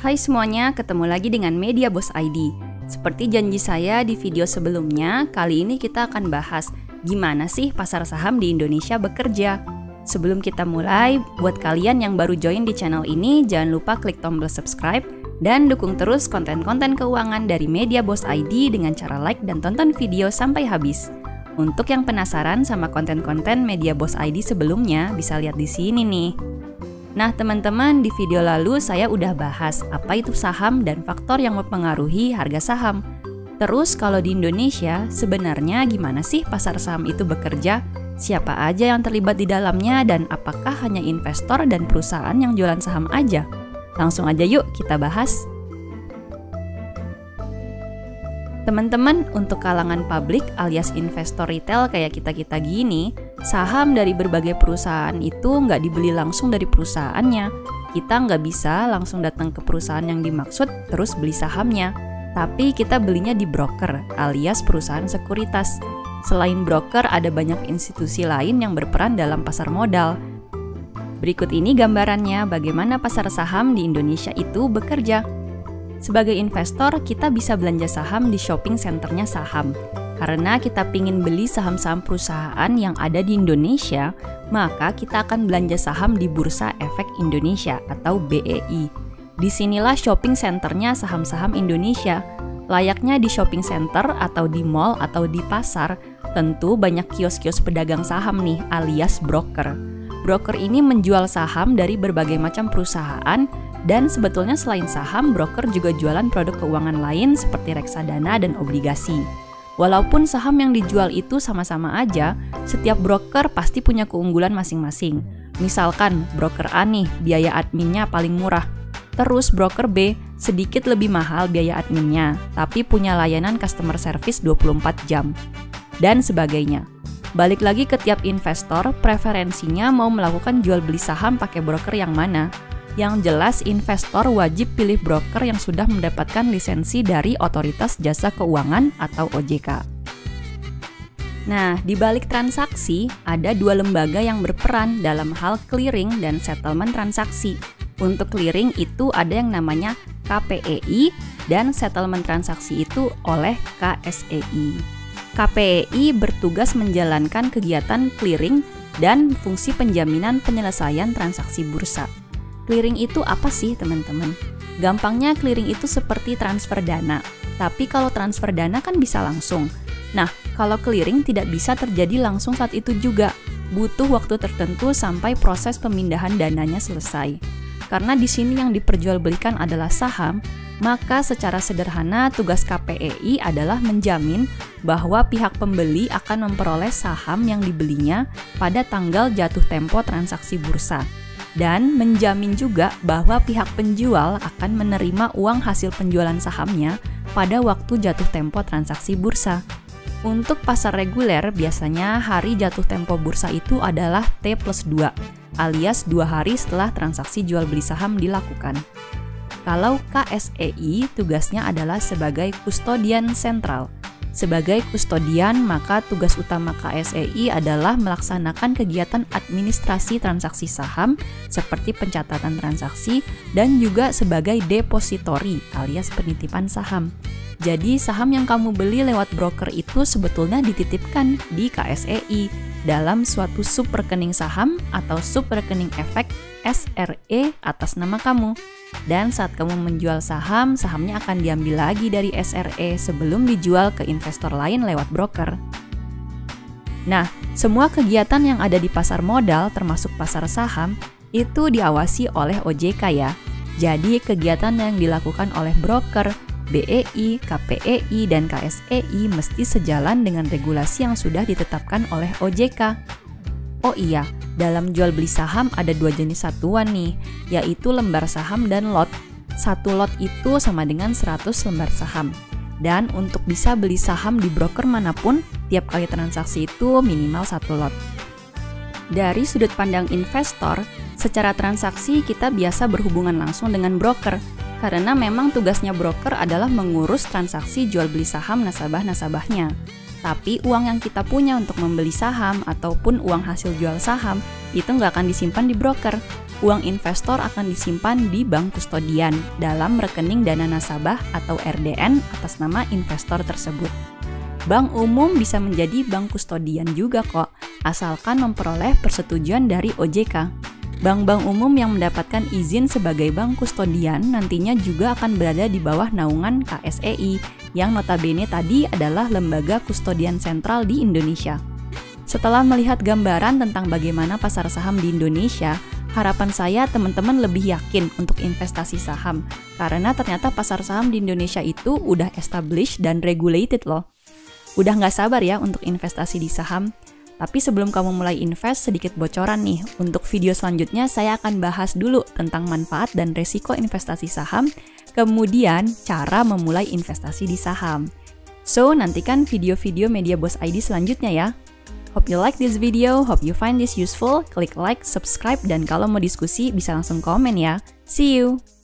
Hai semuanya, ketemu lagi dengan Media Boss ID. Seperti janji saya di video sebelumnya, kali ini kita akan bahas gimana sih pasar saham di Indonesia bekerja. Sebelum kita mulai, buat kalian yang baru join di channel ini, jangan lupa klik tombol subscribe dan dukung terus konten-konten keuangan dari Media Boss ID dengan cara like dan tonton video sampai habis. Untuk yang penasaran sama konten-konten Media Boss ID sebelumnya, bisa lihat di sini nih. Nah teman-teman, di video lalu saya udah bahas apa itu saham dan faktor yang mempengaruhi harga saham. Terus kalau di Indonesia, sebenarnya gimana sih pasar saham itu bekerja? Siapa aja yang terlibat di dalamnya dan apakah hanya investor dan perusahaan yang jualan saham aja? Langsung aja yuk kita bahas. Teman-teman, untuk kalangan publik alias investor retail kayak kita-kita gini, saham dari berbagai perusahaan itu nggak dibeli langsung dari perusahaannya. Kita nggak bisa langsung datang ke perusahaan yang dimaksud terus beli sahamnya. Tapi kita belinya di broker alias perusahaan sekuritas. Selain broker, ada banyak institusi lain yang berperan dalam pasar modal. Berikut ini gambarannya bagaimana pasar saham di Indonesia itu bekerja. Sebagai investor, kita bisa belanja saham di shopping centernya saham. Karena kita pingin beli saham-saham perusahaan yang ada di Indonesia, maka kita akan belanja saham di Bursa Efek Indonesia atau BEI. Disinilah shopping centernya saham-saham Indonesia. Layaknya di shopping center atau di mall atau di pasar, tentu banyak kios-kios pedagang saham nih alias broker. Broker ini menjual saham dari berbagai macam perusahaan. Dan sebetulnya selain saham, broker juga jualan produk keuangan lain seperti reksadana dan obligasi. Walaupun saham yang dijual itu sama-sama aja, setiap broker pasti punya keunggulan masing-masing. Misalkan broker A nih, biaya adminnya paling murah. Terus broker B, sedikit lebih mahal biaya adminnya, tapi punya layanan customer service 24 jam. Dan sebagainya. Balik lagi ke tiap investor, preferensinya mau melakukan jual beli saham pakai broker yang mana? Yang jelas investor wajib pilih broker yang sudah mendapatkan lisensi dari Otoritas Jasa Keuangan atau OJK. Nah, di balik transaksi, ada dua lembaga yang berperan dalam hal clearing dan settlement transaksi. Untuk clearing itu ada yang namanya KPEI dan settlement transaksi itu oleh KSEI. KPEI bertugas menjalankan kegiatan clearing dan fungsi penjaminan penyelesaian transaksi bursa. Clearing itu apa sih teman-teman? Gampangnya clearing itu seperti transfer dana. Tapi kalau transfer dana kan bisa langsung. Nah, kalau clearing tidak bisa terjadi langsung saat itu juga. Butuh waktu tertentu sampai proses pemindahan dananya selesai. Karena di sini yang diperjualbelikan adalah saham, maka secara sederhana tugas KPEI adalah menjamin bahwa pihak pembeli akan memperoleh saham yang dibelinya pada tanggal jatuh tempo transaksi bursa. Dan menjamin juga bahwa pihak penjual akan menerima uang hasil penjualan sahamnya pada waktu jatuh tempo transaksi bursa. Untuk pasar reguler, biasanya hari jatuh tempo bursa itu adalah T+2, alias 2 hari setelah transaksi jual beli saham dilakukan. Kalau KSEI, tugasnya adalah sebagai kustodian sentral. Sebagai kustodian, maka tugas utama KSEI adalah melaksanakan kegiatan administrasi transaksi saham seperti pencatatan transaksi dan juga sebagai depositori alias penitipan saham. Jadi saham yang kamu beli lewat broker itu sebetulnya dititipkan di KSEI dalam suatu subrekening saham atau subrekening efek SRE atas nama kamu. Dan saat kamu menjual saham, sahamnya akan diambil lagi dari SRE sebelum dijual ke investor lain lewat broker. Nah, semua kegiatan yang ada di pasar modal termasuk pasar saham itu diawasi oleh OJK ya. Jadi kegiatan yang dilakukan oleh broker, BEI, KPEI, dan KSEI mesti sejalan dengan regulasi yang sudah ditetapkan oleh OJK. Oh iya, dalam jual beli saham ada 2 jenis satuan nih, yaitu lembar saham dan lot. Satu lot itu sama dengan 100 lembar saham. Dan untuk bisa beli saham di broker manapun, tiap kali transaksi itu minimal 1 lot. Dari sudut pandang investor, secara transaksi kita biasa berhubungan langsung dengan broker, karena memang tugasnya broker adalah mengurus transaksi jual beli saham nasabah-nasabahnya. Tapi uang yang kita punya untuk membeli saham ataupun uang hasil jual saham itu nggak akan disimpan di broker. Uang investor akan disimpan di bank kustodian dalam rekening dana nasabah atau RDN atas nama investor tersebut. Bank umum bisa menjadi bank kustodian juga kok, asalkan memperoleh persetujuan dari OJK. Bank-bank umum yang mendapatkan izin sebagai bank kustodian nantinya juga akan berada di bawah naungan KSEI, yang notabene tadi adalah lembaga kustodian sentral di Indonesia. Setelah melihat gambaran tentang bagaimana pasar saham di Indonesia, harapan saya teman-teman lebih yakin untuk investasi saham, karena ternyata pasar saham di Indonesia itu udah established dan regulated loh. Udah nggak sabar ya untuk investasi di saham. Tapi sebelum kamu mulai invest, sedikit bocoran nih. Untuk video selanjutnya saya akan bahas dulu tentang manfaat dan resiko investasi saham, kemudian cara memulai investasi di saham. So, nantikan video-video Media Boss ID selanjutnya ya. Hope you like this video, hope you find this useful. Klik like, subscribe, dan kalau mau diskusi bisa langsung komen ya. See you!